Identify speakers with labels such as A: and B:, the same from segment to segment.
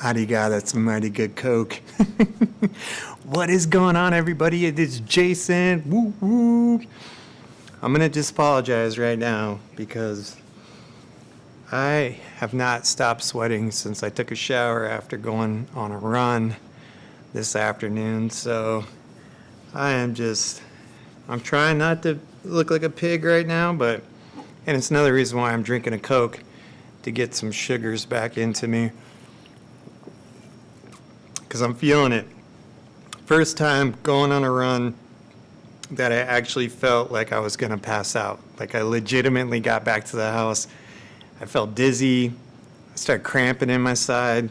A: Ariga, that's a mighty good Coke. What is going on, everybody? It is Jason. Woo woo. I'm going to just apologize right now because I have not stopped sweating since I took a shower after going on a run this afternoon. So I'm trying not to look like a pig right now, and it's another reason why I'm drinking a Coke to get some sugars back into me. Because I'm feeling it. First time going on a run that I actually felt like I was going to pass out. Like I legitimately got back to the house. I felt dizzy. I started cramping in my side.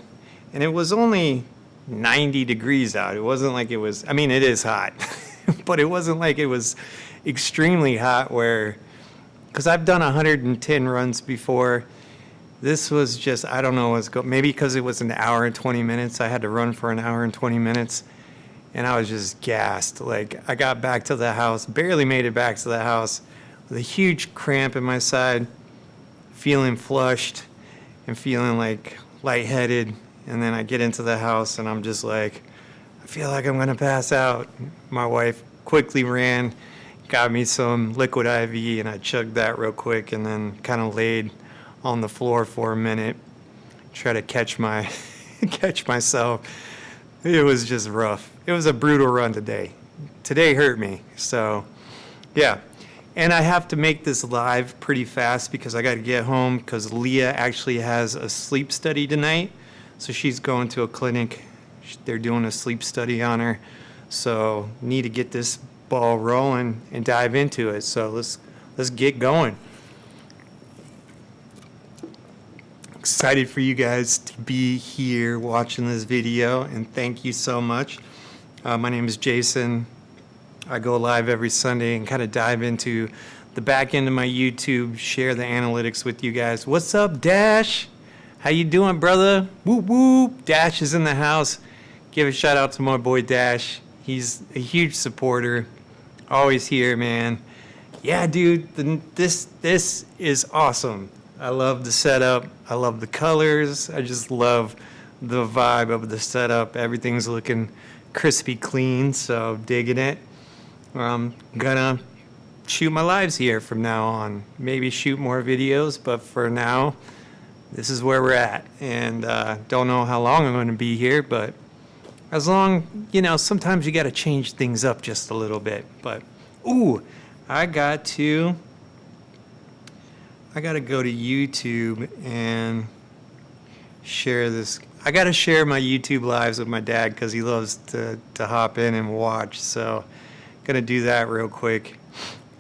A: And it was only 90 degrees out. It wasn't like it was, it is hot. But it wasn't like it was extremely hot because I've done 110 runs before. This was just, I don't know maybe because it was an hour and 20 minutes. I had to run for an hour and 20 minutes. And I was just gassed. Like, I got back to the house, barely made it back to the house, with a huge cramp in my side, feeling flushed and feeling like lightheaded. And then I get into the house and I'm just like, I feel like I'm going to pass out. My wife quickly ran, got me some liquid IV, and I chugged that real quick and then kind of laid on the floor for a minute, try to catch myself. It was just rough. It was a brutal run today. Today hurt me. So, yeah. And I have to make this live pretty fast because I got to get home because Leah actually has a sleep study tonight. So she's going to a clinic. They're doing a sleep study on her. So need to get this ball rolling and dive into it. So let's get going. Excited for you guys to be here watching this video, and thank you so much. My name is Jason. I go live every Sunday and kind of dive into the back end of my YouTube, share the analytics with you guys. What's up, Dash? How you doing, brother? Whoop whoop. Dash is in the house. Give a shout out to my boy Dash. He's a huge supporter. Always here, man. Yeah, dude, this is awesome. I love the setup. I love the colors. I just love the vibe of the setup. Everything's looking crispy clean, so digging it. I'm gonna shoot my lives here from now on. Maybe shoot more videos, but for now, this is where we're at. And don't know how long I'm gonna be here, but as long, sometimes you gotta change things up just a little bit. But, ooh, I got to go to YouTube and share this. I got to share my YouTube lives with my dad because he loves to hop in and watch. So, going to do that real quick.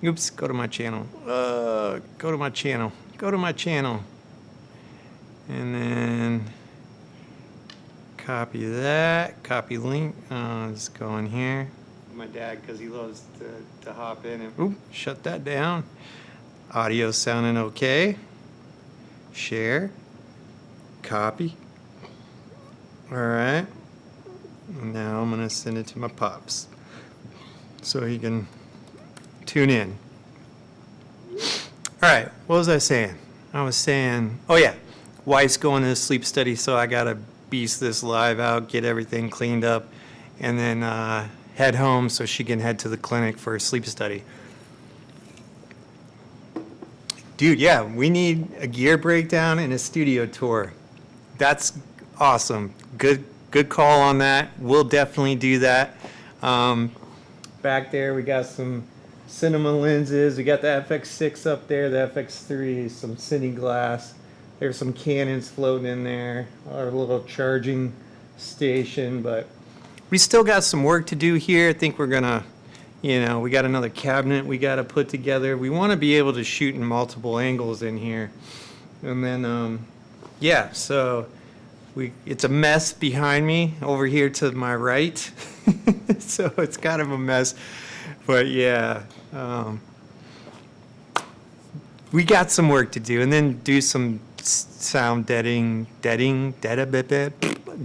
A: Oops, go to my channel. Go to my channel. And then copy that. Copy link. Let's go in here. My dad because he loves to hop in and oop, shut that down. Audio sounding okay. Share. Copy. All right. Now I'm going to send it to my pops so he can tune in. All right. What was I saying? I was saying, oh yeah, wife's going to a sleep study, so I got to beast this live out, get everything cleaned up, and then head home so she can head to the clinic for a sleep study. Dude, yeah, we need a gear breakdown and a studio tour. That's awesome. Good call on that. We'll definitely do that. Back there, we got some cinema lenses. We got the FX6 up there, the FX3, some Cine glass. There's some Canons floating in there, our little charging station. But we still got some work to do here. I think we're going to... we got another cabinet we got to put together. We want to be able to shoot in multiple angles in here. And then, so it's a mess behind me over here to my right. So it's kind of a mess. But yeah, we got some work to do. And then do some sound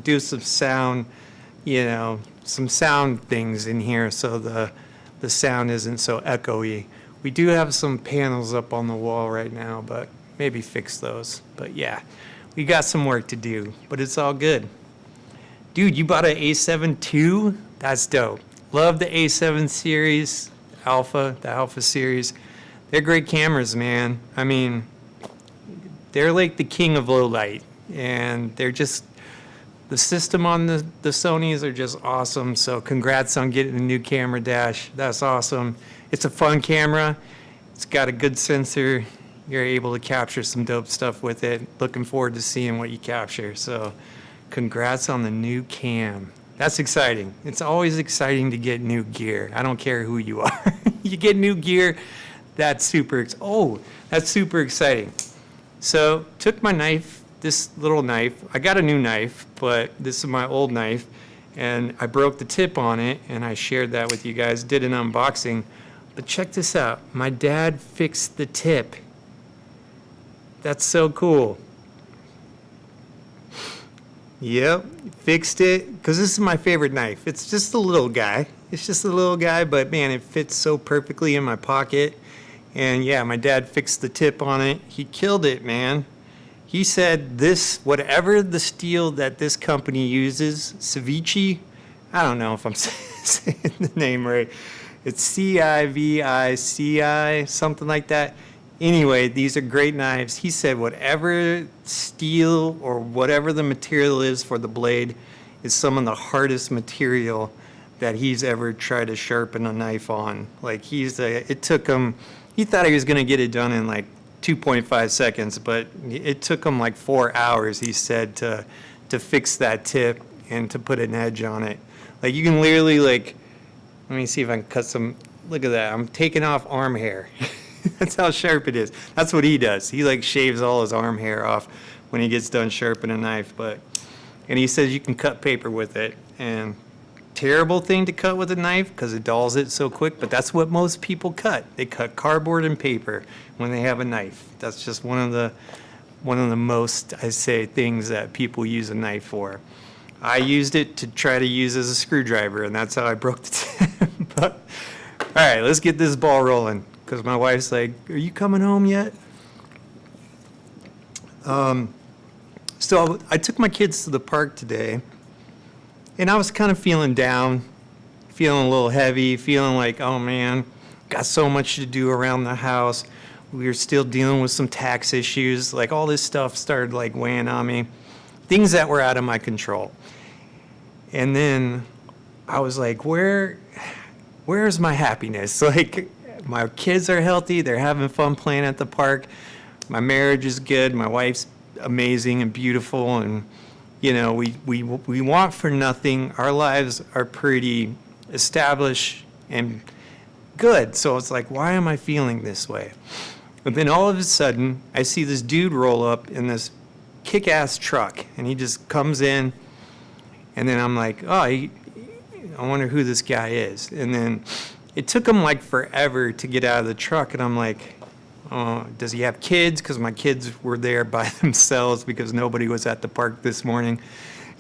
A: do some sound, some sound things in here so the sound isn't so echoey. We do have some panels up on the wall right now, but maybe fix those. But yeah, we got some work to do, but it's all good. Dude, you bought an A7 too? That's dope. Love the A7 series, the Alpha series. They're great cameras, man. I mean, they're like the king of low light. And they're just, the system on the Sonys are just awesome. So congrats on getting a new camera dash. That's awesome. It's a fun camera. It's got a good sensor. You're able to capture some dope stuff with it. Looking forward to seeing what you capture. So congrats on the new cam. That's exciting. It's always exciting to get new gear. I don't care who you are. You get new gear, that's super exciting. So took my knife, this little knife. I got a new knife, but this is my old knife. And I broke the tip on it, and I shared that with you guys, did an unboxing. But check this out. My dad fixed the tip. That's so cool. Yep, fixed it, because this is my favorite knife. It's just a little guy. It's just a little guy, but man, it fits so perfectly in my pocket. And yeah, my dad fixed the tip on it. He killed it, man. He said this, whatever the steel that this company uses, Civici, I don't know if I'm saying the name right. It's Civici, something like that. Anyway, these are great knives. He said whatever steel or whatever the material is for the blade is some of the hardest material that he's ever tried to sharpen a knife on. Like it took him, he thought he was gonna get it done in like 2.5 seconds, but it took him like 4 hours, he said, to fix that tip and to put an edge on it. Like you can literally like, let me see if I can cut some, look at that, I'm taking off arm hair. That's how sharp it is. That's what he does. He like shaves all his arm hair off when he gets done sharpening a knife. And he says you can cut paper with it. And terrible thing to cut with a knife because it dulls it so quick. But that's what most people cut. They cut cardboard and paper when they have a knife. That's just one of the most, I say, things that people use a knife for. I used it to try to use as a screwdriver, and that's how I broke the tip. But all right, let's get this ball rolling. Because my wife's like, are you coming home yet? So I took my kids to the park today, and I was kind of feeling down, feeling a little heavy, feeling like, oh man, got so much to do around the house. We were still dealing with some tax issues. Like all this stuff started like weighing on me, things that were out of my control. And then I was like, where's my happiness? Like, my kids are healthy. They're having fun playing at the park. My marriage is good. My wife's amazing and beautiful. And, you know, we want for nothing. Our lives are pretty established and good. So it's like, why am I feeling this way? But then all of a sudden, I see this dude roll up in this kick-ass truck. And he just comes in. And then I'm like, oh, I wonder who this guy is. And then it took him like forever to get out of the truck, and I'm like, oh, does he have kids? Because my kids were there by themselves because nobody was at the park this morning.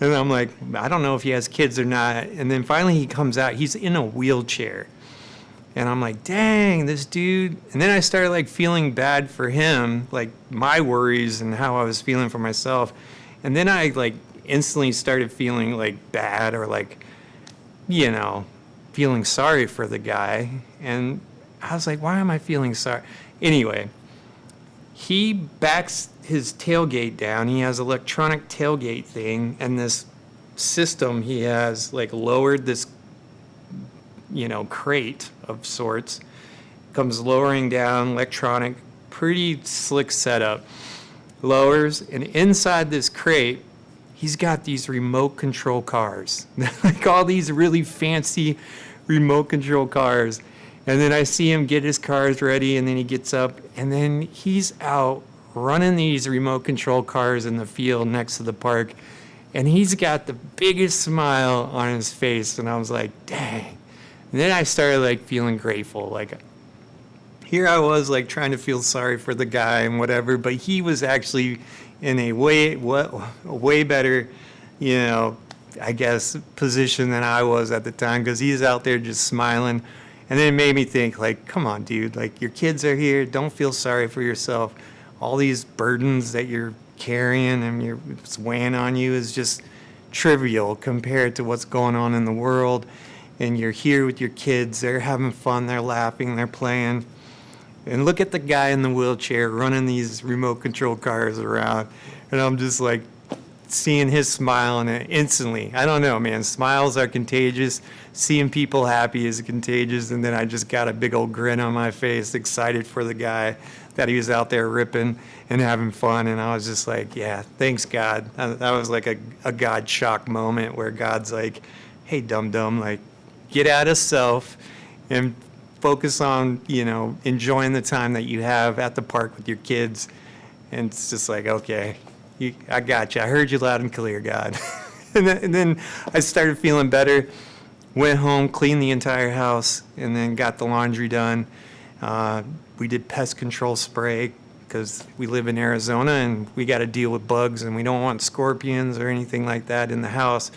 A: And I'm like, I don't know if he has kids or not. And then finally he comes out, he's in a wheelchair. And I'm like, dang, this dude. And then I started like feeling bad for him, like my worries and how I was feeling for myself. And then I like instantly started feeling like bad or like, you know, feeling sorry for the guy. And I was like, why am I feeling sorry? Anyway, he backs his tailgate down. He has electronic tailgate thing, and this system he has like lowered this, you know, crate of sorts, comes lowering down, electronic, pretty slick setup, lowers, and inside this crate, he's got these remote control cars, like all these really fancy remote control cars. And then I see him get his cars ready, and then he gets up, and then he's out running these remote control cars in the field next to the park, and he's got the biggest smile on his face. And I was like, dang. And then I started like feeling grateful. Like here I was like trying to feel sorry for the guy and whatever, but he was actually in a way better, you know, I guess, position than I was at the time, because he's out there just smiling. And then it made me think, like, come on, dude, like your kids are here. Don't feel sorry for yourself. All these burdens that you're carrying and it's weighing on you is just trivial compared to what's going on in the world. And you're here with your kids, they're having fun, they're laughing, they're playing. And look at the guy in the wheelchair running these remote control cars around. And I'm just like seeing his smile, and instantly, I don't know, man, smiles are contagious. Seeing people happy is contagious. And then I just got a big old grin on my face, excited for the guy that he was out there ripping and having fun. And I was just like, yeah, thanks, God. That was like a God shock moment where God's like, hey, dum-dum, like, get out of self and focus on, enjoying the time that you have at the park with your kids. And it's just like, okay, I got you. I heard you loud and clear, God. and then I started feeling better, went home, cleaned the entire house, and then got the laundry done. We did pest control spray because we live in Arizona and we got to deal with bugs, and we don't want scorpions or anything like that in the house.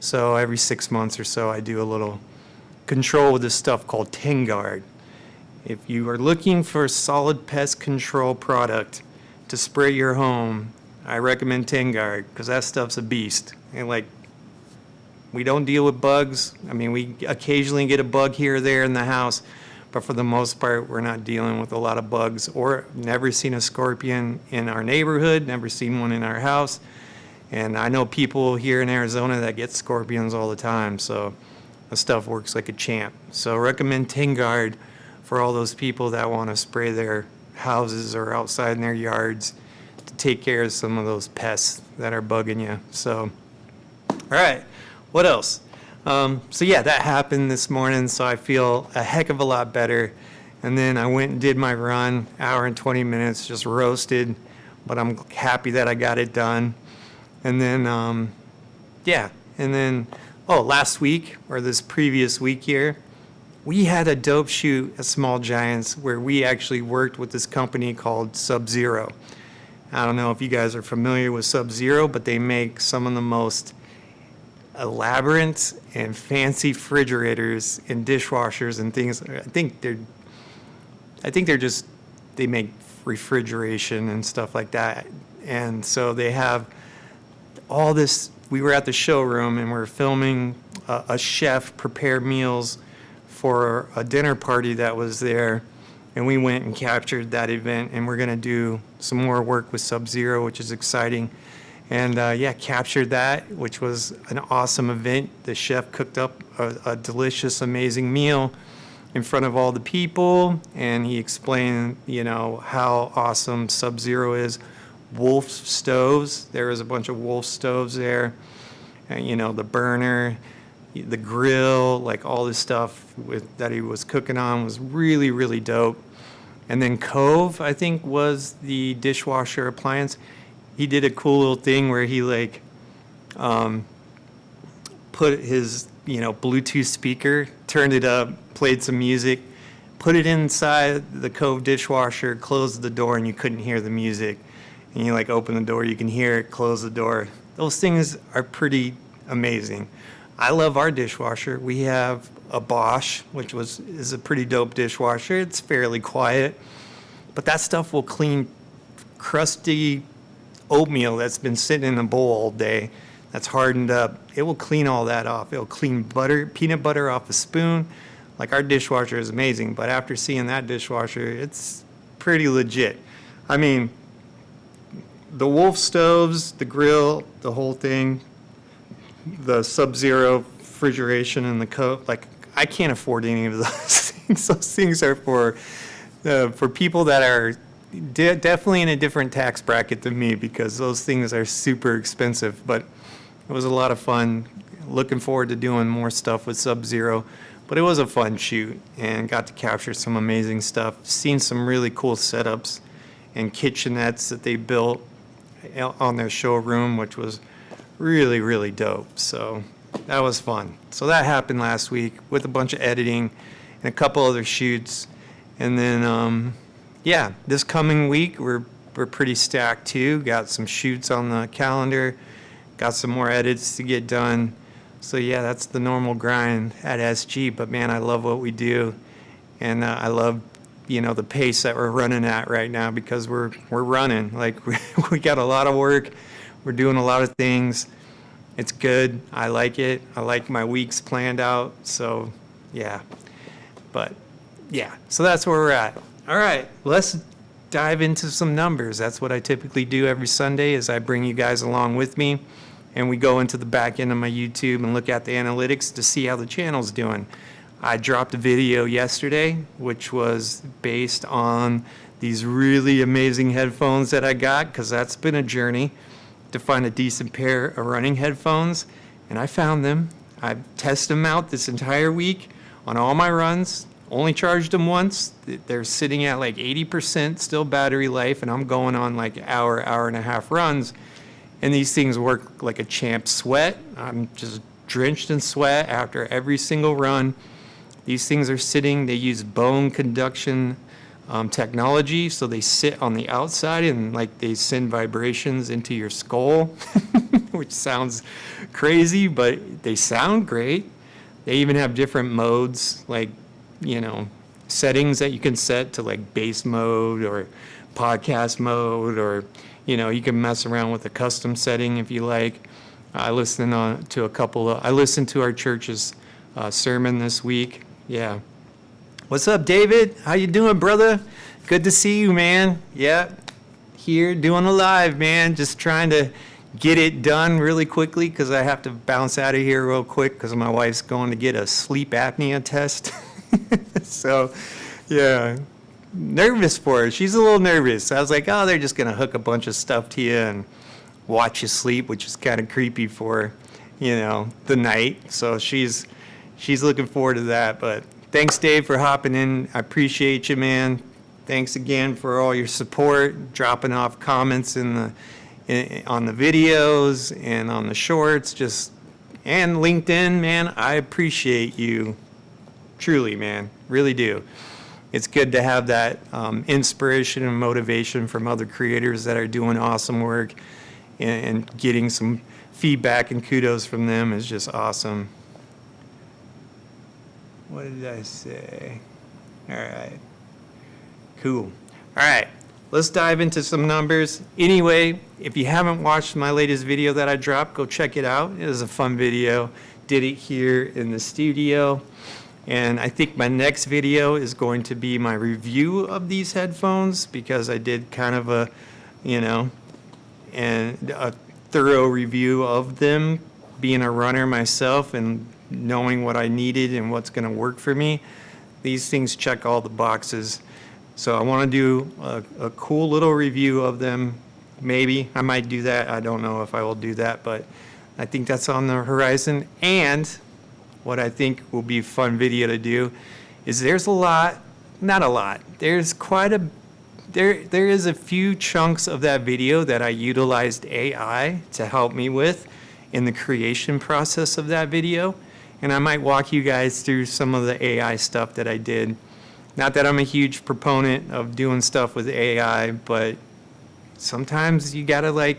A: So every 6 months or so, I do a little control with this stuff called Tengard. If you are looking for a solid pest control product to spray your home, I recommend Tengard because that stuff's a beast. And like, we don't deal with bugs. I mean, we occasionally get a bug here or there in the house, but for the most part, we're not dealing with a lot of bugs, or never seen a scorpion in our neighborhood, never seen one in our house. And I know people here in Arizona that get scorpions all the time, so the stuff works like a champ. So recommend Tengard for all those people that want to spray their houses or outside in their yards to take care of some of those pests that are bugging you. So, all right, what else? So yeah, that happened this morning, so I feel a heck of a lot better. And then I went and did my run, hour and 20 minutes, just roasted, but I'm happy that I got it done. And then, last week, or this previous week here, we had a dope shoot at Small Giants where we actually worked with this company called Sub-Zero. I don't know if you guys are familiar with Sub-Zero, but they make some of the most elaborate and fancy refrigerators and dishwashers and things. I think they make refrigeration and stuff like that. And so they have all this. We were at the showroom and we're filming a chef prepare meals for a dinner party that was there. And we went and captured that event, and we're going to do some more work with Sub-Zero, which is exciting. And captured that, which was an awesome event. The chef cooked up a delicious, amazing meal in front of all the people, and he explained, how awesome Sub-Zero is. Wolf stoves, there was a bunch of Wolf stoves there, and, the burner, the grill, like all this stuff that he was cooking on was really, really dope. And then Cove, I think, was the dishwasher appliance. He did a cool little thing where he put his Bluetooth speaker, turned it up, played some music, put it inside the Cove dishwasher, closed the door, and you couldn't hear the music. And you open the door, you can hear it, close the door. Those things are pretty amazing. I love our dishwasher. We have a Bosch, which is a pretty dope dishwasher. It's fairly quiet, but that stuff will clean crusty oatmeal that's been sitting in a bowl all day, that's hardened up. It will clean all that off. It'll clean peanut butter off a spoon. Like, our dishwasher is amazing, but after seeing that dishwasher, it's pretty legit. I mean, the Wolf stoves, the grill, the whole thing, the Sub-Zero refrigeration and the Cove, I can't afford any of those things. Those things are for people that are definitely in a different tax bracket than me, because those things are super expensive. But it was a lot of fun. Looking forward to doing more stuff with Sub-Zero. But it was a fun shoot and got to capture some amazing stuff. Seen some really cool setups and kitchenettes that they built on their showroom, which was really, really dope. So that was fun. So that happened last week with a bunch of editing and a couple other shoots. And then, this coming week, we're pretty stacked too. Got some shoots on the calendar, got some more edits to get done. So yeah, that's the normal grind at SG. But man, I love what we do. And I love, the pace that we're running at right now, because we're running. We got a lot of work. We're doing a lot of things. It's good. I like it. I like my weeks planned out. So, yeah. But, yeah. So that's where we're at. All right. Let's dive into some numbers. That's what I typically do every Sunday is I bring you guys along with me. And we go into the back end of my YouTube and look at the analytics to see how the channel's doing. I dropped a video yesterday, which was based on these really amazing headphones that I got, because that's been a journey to find a decent pair of running headphones. And I found them. I tested them out this entire week on all my runs. Only charged them once. They're sitting at like 80% still battery life, and I'm going on like hour and a half runs. And these things work like a champ. Sweat. I'm just drenched in sweat after every single run. These things are sitting, they use bone conduction technology, so they sit on the outside and like they send vibrations into your skull, which sounds crazy, but they sound great. They even have different modes, like, settings that you can set to like bass mode or podcast mode, or, you can mess around with a custom setting if you like. I listened to our church's sermon this week. Yeah. What's up, David? How you doing, brother? Good to see you, man. Yeah. Here doing a live, man. Just trying to get it done really quickly because I have to bounce out of here real quick because my wife's going to get a sleep apnea test. So, yeah. Nervous for her. She's a little nervous. I was like, oh, they're just going to hook a bunch of stuff to you and watch you sleep, which is kind of creepy for, the night. So she's looking forward to that. But thanks, Dave, for hopping in. I appreciate you, man. Thanks again for all your support, dropping off comments on the videos and on the shorts, and LinkedIn, man. I appreciate you, truly, man. Really do. It's good to have that inspiration and motivation from other creators that are doing awesome work, and getting some feedback and kudos from them is just awesome. What did I say? All right. Cool. All right. Let's dive into some numbers. Anyway, if you haven't watched my latest video that I dropped, go check it out. It was a fun video. Did it here in the studio. And I think my next video is going to be my review of these headphones, because I did kind of a thorough review of them, being a runner myself and knowing what I needed and what's going to work for me. These things check all the boxes. So I want to do a cool little review of them. Maybe I might do that. I don't know if I will do that, but I think that's on the horizon. And what I think will be a fun video to do is there's there is a few chunks of that video that I utilized AI to help me with in the creation process of that video. And I might walk you guys through some of the AI stuff that I did. Not that I'm a huge proponent of doing stuff with AI, but sometimes you gotta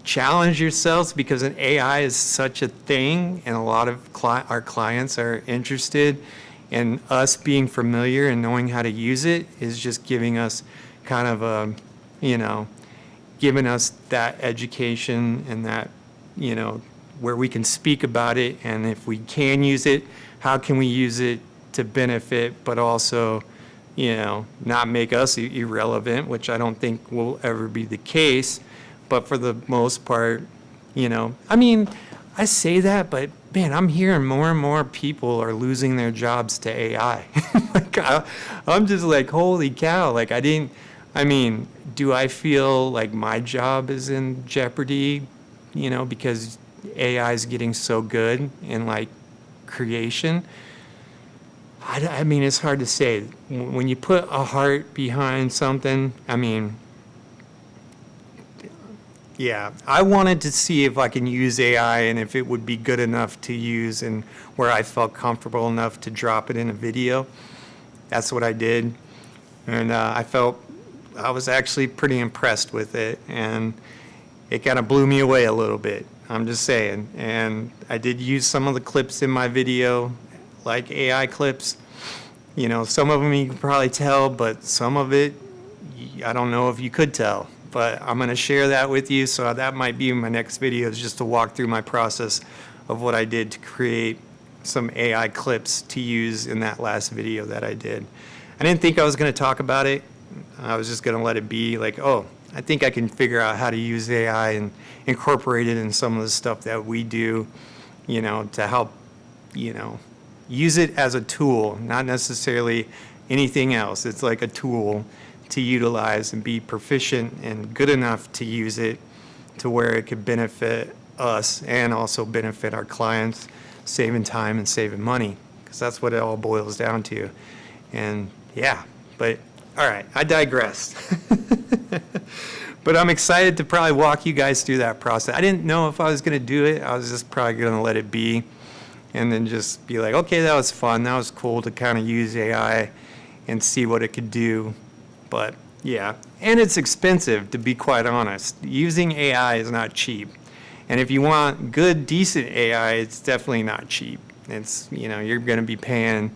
A: challenge yourselves, because an AI is such a thing, and a lot of our clients are interested, and us being familiar and knowing how to use it is just giving us kind of giving us that education and that, where we can speak about it, and if we can use it, how can we use it to benefit, but also, not make us irrelevant, which I don't think will ever be the case. But for the most part, I say that, but man, I'm hearing more and more people are losing their jobs to AI. I'm just like, holy cow. Do I feel like my job is in jeopardy, because AI is getting so good in creation? It's hard to say. When you put a heart behind something, yeah, I wanted to see if I can use AI and if it would be good enough to use and where I felt comfortable enough to drop it in a video. That's what I did. And I was actually pretty impressed with it, and it kind of blew me away a little bit. I'm just saying. And I did use some of the clips in my video, like AI clips. Some of them you can probably tell, but some of it, I don't know if you could tell. but I'm going to share that with you. So that might be my next video, is just to walk through my process of what I did to create some AI clips to use in that last video that I did. I didn't think I was going to talk about it. I was just going to let it be like, oh, I think I can figure out how to use AI and incorporate it in some of the stuff that we do, you know, to help, you know, use it as a tool, not necessarily anything else. It's like a tool to utilize and be proficient and good enough to use it to where it could benefit us and also benefit our clients, saving time and saving money, because that's what it all boils down to. And yeah, but all right, I digressed. But I'm excited to probably walk you guys through that process. I didn't know if I was going to do it. I was just probably going to let it be and then just be like, okay, that was fun. That was cool to kind of use AI and see what it could do. But yeah, and it's expensive, to be quite honest. Using AI is not cheap. And if you want good, decent AI, it's definitely not cheap. It's, you know, you're going to be paying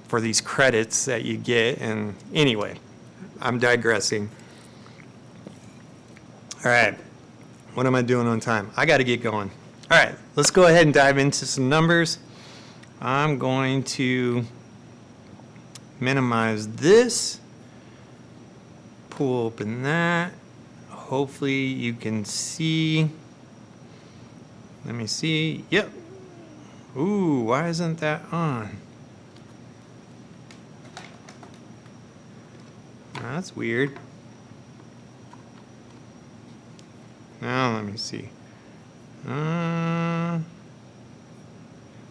A: for these credits that you get. And anyway, I'm digressing. All right, what am I doing on time? I got to get going. All right, let's go ahead and dive into some numbers. I'm going to minimize this, pull open that. Hopefully you can see. Let me see. Yep. Ooh, why isn't that on? That's weird. Now let me see.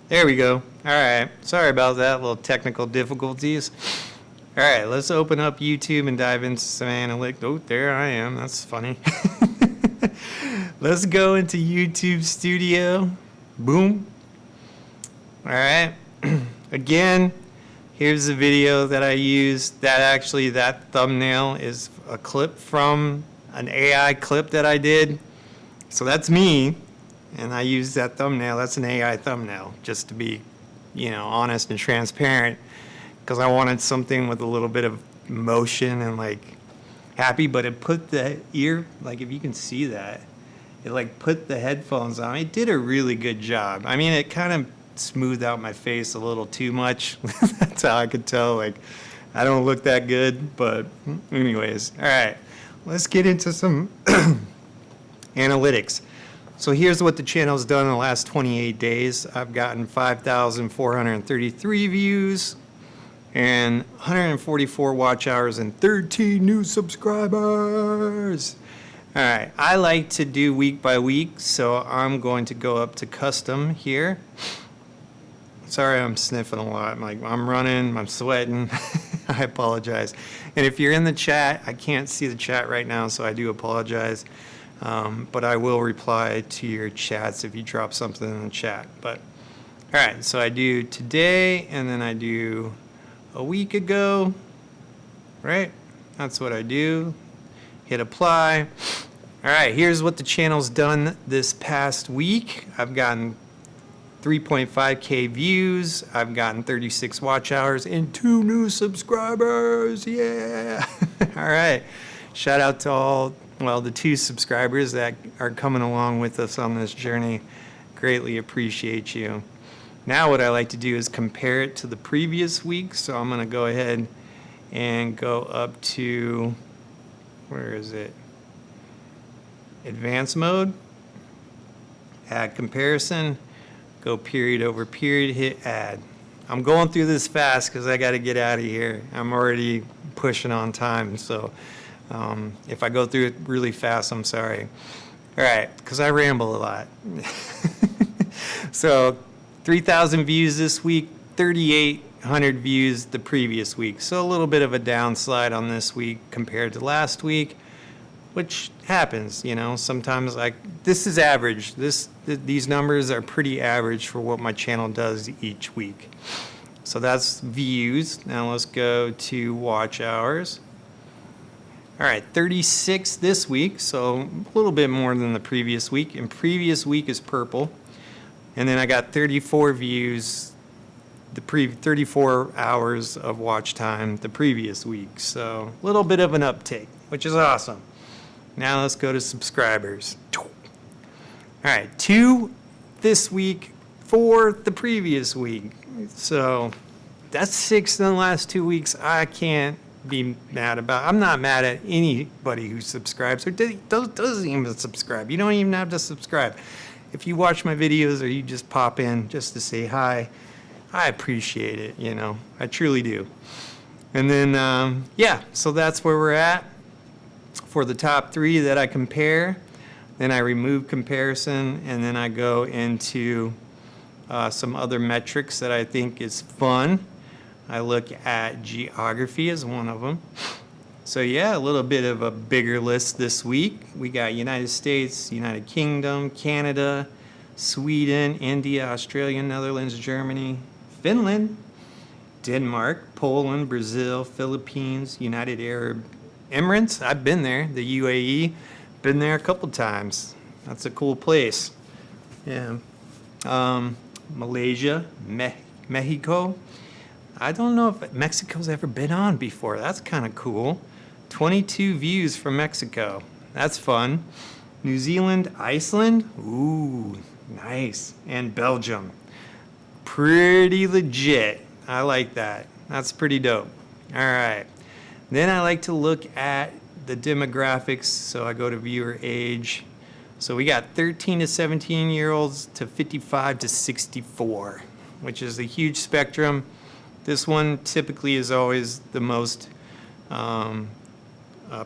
A: There we go. All right. Sorry about that. Little technical difficulties. All right. Let's open up YouTube and dive into some analytics. Oh, there I am. That's funny. Let's go into YouTube Studio. Boom. All right. Again, here's the video that I used. That thumbnail is a clip from an AI clip that I did. So that's me, and I used that thumbnail. That's an AI thumbnail, just to be, you know, honest and transparent, because I wanted something with a little bit of motion and like happy, but it put the ear, like if you can see that, it like put the headphones on. It did a really good job. I mean, it kind of smoothed out my face a little too much. That's how I could tell, like, I don't look that good, but anyways. All right, let's get into some analytics. So here's what the channel's done in the last 28 days. I've gotten 5,433 views and 144 watch hours and 13 new subscribers. All right, I like to do week by week, so I'm going to go up to custom here. Sorry, I'm sniffing a lot. I'm running, I'm sweating. I apologize. And if you're in the chat, I can't see the chat right now, so I do apologize. But I will reply to your chats if you drop something in the chat. But all right, so I do today, and then I do a week ago, right? That's what I do. Hit apply. All right, here's what the channel's done this past week. I've gotten 3.5K views. I've gotten 36 watch hours and 2 new subscribers. Yeah. All right. Shout out to all, well, the 2 subscribers that are coming along with us on this journey. Greatly appreciate you. Now what I like to do is compare it to the previous week. So I'm going to go ahead and go up to, where is it? Advanced mode. Add comparison. Go period over period, hit add. I'm going through this fast because I got to get out of here. I'm already pushing on time, so if I go through it really fast, I'm sorry. All right, because I ramble a lot. So 3,000 views this week, 3,800 views the previous week. So a little bit of a downslide on this week compared to last week, which happens, you know. Sometimes, like, this is average. These numbers are pretty average for what my channel does each week. So that's views. Now let's go to watch hours. All right, 36 this week, so a little bit more than the previous week. And previous week is purple. And then I got 34 views, 34 hours of watch time the previous week. So a little bit of an uptake, which is awesome. Now let's go to subscribers. All right, 2 this week, 4 the previous week. So that's 6 in the last 2 weeks. I can't be mad about. I'm not mad at anybody who subscribes or doesn't even subscribe. You don't even have to subscribe. If you watch my videos or you just pop in just to say hi, I appreciate it, you know. I truly do. And then, yeah, so that's where we're at for the top 3 that I compare. Then I remove comparison, and then I go into some other metrics that I think is fun. I look at geography as one of them. So yeah, a little bit of a bigger list this week. We got United States, United Kingdom, Canada, Sweden, India, Australia, Netherlands, Germany, Finland, Denmark, Poland, Brazil, Philippines, United Arab Emirates. I've been there, the UAE. Been there a couple times. That's a cool place. Yeah. Malaysia, Mexico. I don't know if Mexico's ever been on before. That's kind of cool. 22 views from Mexico. That's fun. New Zealand, Iceland. Ooh, nice. And Belgium. Pretty legit. I like that. That's pretty dope. All right. Then I like to look at the demographics. So I go to viewer age. So we got 13 to 17-year-olds to 55 to 64, which is a huge spectrum. This one typically is always the most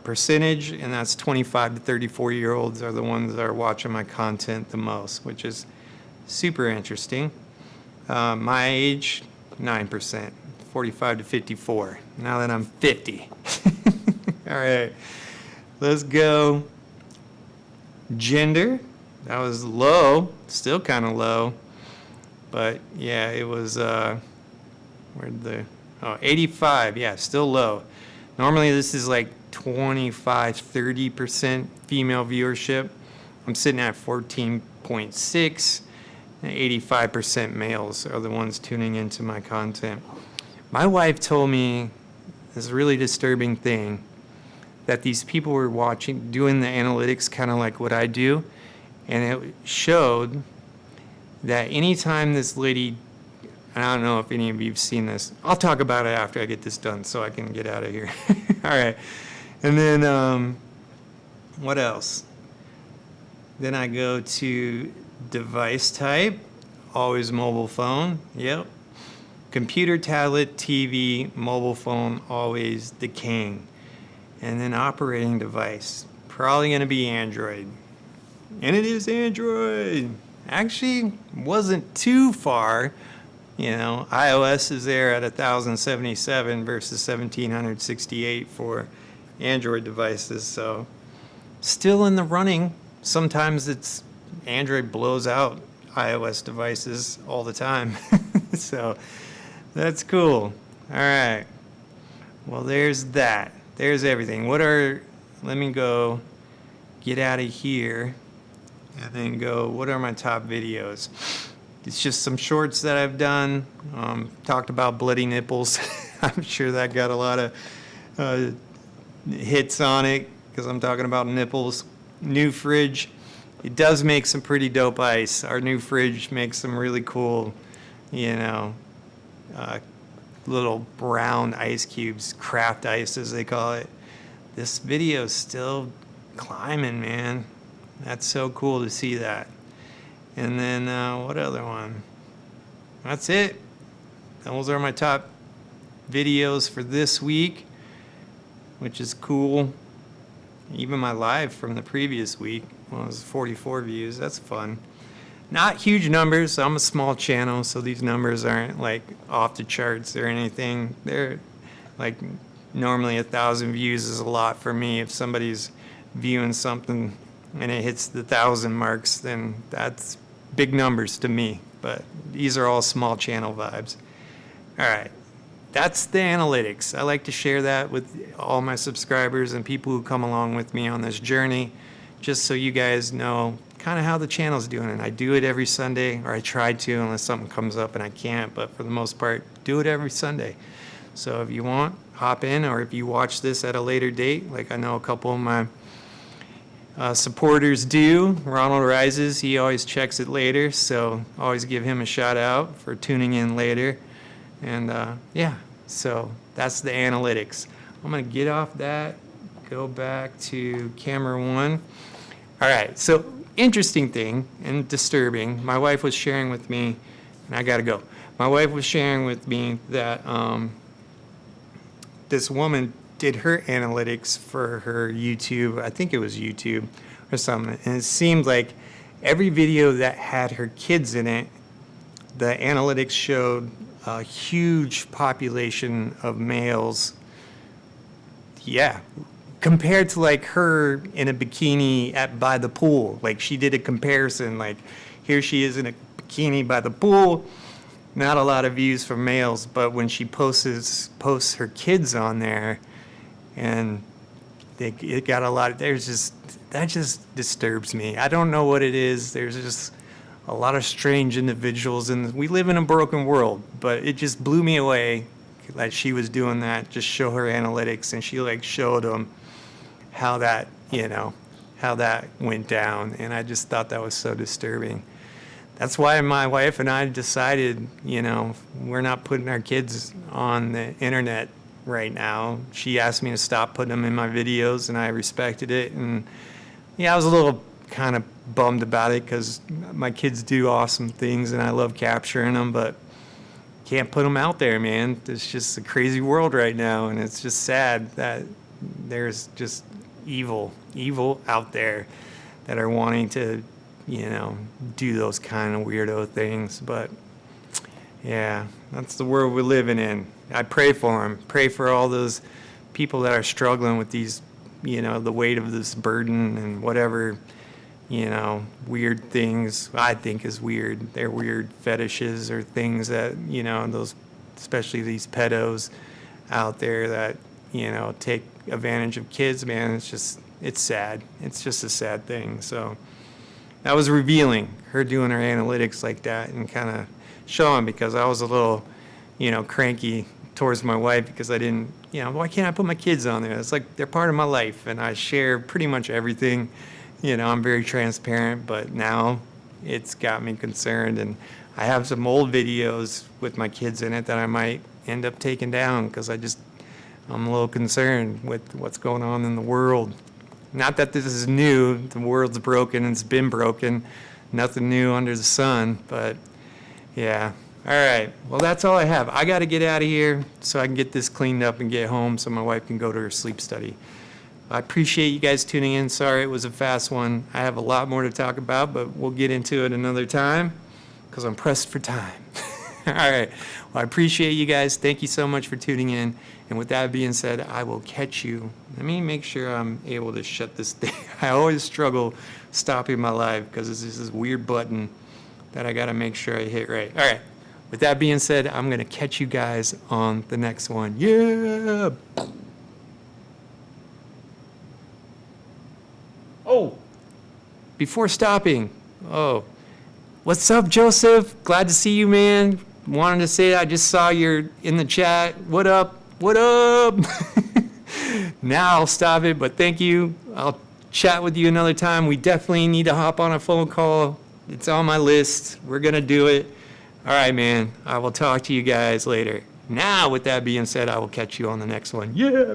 A: percentage, and that's 25 to 34-year-olds are the ones that are watching my content the most, which is super interesting. My age, 9%, 45 to 54. Now that I'm 50. All right, let's go. Gender, that was low, still kind of low, but yeah, it was, 85, yeah, still low. Normally this is like 25, 30% female viewership. I'm sitting at 14.6, and 85% males are the ones tuning into my content. My wife told me this really disturbing thing, that these people were watching, doing the analytics kind of like what I do, and it showed that anytime this lady, and I don't know if any of you have seen this. I'll talk about it after I get this done so I can get out of here. All right. And then what else? Then I go to device type, always mobile phone. Yep. Computer, tablet, TV, mobile phone, always the king. And then operating device, probably going to be Android. And it is Android. Actually, wasn't too far. You know, iOS is there at 1,077 versus 1,768 for Android devices. So still in the running. Sometimes it's Android blows out iOS devices all the time. So that's cool. All right. Well, there's that. There's everything. Let me go get out of here and then go, what are my top videos? It's just some shorts that I've done. Talked about bloody nipples. I'm sure that got a lot of hits on it because I'm talking about nipples. New fridge. It does make some pretty dope ice. Our new fridge makes some really cool, you know, little brown ice cubes, craft ice as they call it. This video is still climbing, man. That's so cool to see that. And then what other one? That's it. Those are my top videos for this week, which is cool. Even my live from the previous week, well, it was 44 views. That's fun. Not huge numbers. I'm a small channel, so these numbers aren't like off the charts or anything. They're like normally 1,000 views is a lot for me. If somebody's viewing something and it hits the 1,000 marks, then that's big numbers to me. But these are all small channel vibes. All right. That's the analytics. I like to share that with all my subscribers and people who come along with me on this journey, just so you guys know kind of how the channel's doing. And I do it every Sunday, or I try to, unless something comes up and I can't, but for the most part, do it every Sunday. So if you want, hop in, or if you watch this at a later date, like I know a couple of my supporters do. Ronald Rises, he always checks it later, so always give him a shout out for tuning in later. And yeah, so that's the analytics. I'm going to get off that, go back to camera 1. All right, so interesting thing and disturbing. My wife was sharing with me, and I got to go. My wife was sharing with me that this woman did her analytics for her YouTube. I think it was YouTube or something. And it seemed like every video that had her kids in it, the analytics showed a huge population of males. Yeah, compared to like her in a bikini by the pool. Like she did a comparison, like here she is in a bikini by the pool. Not a lot of views from males, but when she posts her kids on there, and it got a lot. That just disturbs me. I don't know what it is. There's just a lot of strange individuals, and we live in a broken world. But it just blew me away that she was doing that. Just show her analytics, and she like showed them how that went down, and I just thought that was so disturbing. That's why my wife and I decided, we're not putting our kids on the internet right now. She asked me to stop putting them in my videos, and I respected it. And yeah, I was a little kind of bummed about it because my kids do awesome things, and I love capturing them, but can't put them out there, man. It's just a crazy world right now, and it's just sad that there's just evil out there that are wanting to, do those kind of weirdo things. But yeah, that's the world we're living in. I pray for them. Pray for all those people that are struggling with these, the weight of this burden and whatever, weird things I think is weird. They're weird fetishes or things that, those, especially these pedos out there that, take advantage of kids, man. It's sad. It's just a sad thing. So that was revealing, her doing her analytics like that and kind of showing, because I was a little, cranky towards my wife because I didn't, why can't I put my kids on there? It's like they're part of my life, and I share pretty much everything. I'm very transparent, but now it's got me concerned, and I have some old videos with my kids in it that I might end up taking down because I'm a little concerned with what's going on in the world. Not that this is new. The world's broken. It's been broken. Nothing new under the sun. But, yeah. All right. Well, that's all I have. I got to get out of here so I can get this cleaned up and get home so my wife can go to her sleep study. I appreciate you guys tuning in. Sorry it was a fast one. I have a lot more to talk about, but we'll get into it another time because I'm pressed for time. All right. Well, I appreciate you guys. Thank you so much for tuning in. And with that being said, I will catch you. Let me make sure I'm able to shut this thing. I always struggle stopping my live because it's just this weird button that I got to make sure I hit right. All right. With that being said, I'm going to catch you guys on the next one. Yeah. Oh, before stopping. Oh, what's up, Joseph? Glad to see you, man. Wanted to say I just saw you're in the chat. What up? What up? Now I'll stop it, but thank you. I'll chat with you another time. We definitely need to hop on a phone call. It's on my list. We're going to do it. All right, man. I will talk to you guys later. Now, with that being said, I will catch you on the next one. Yeah.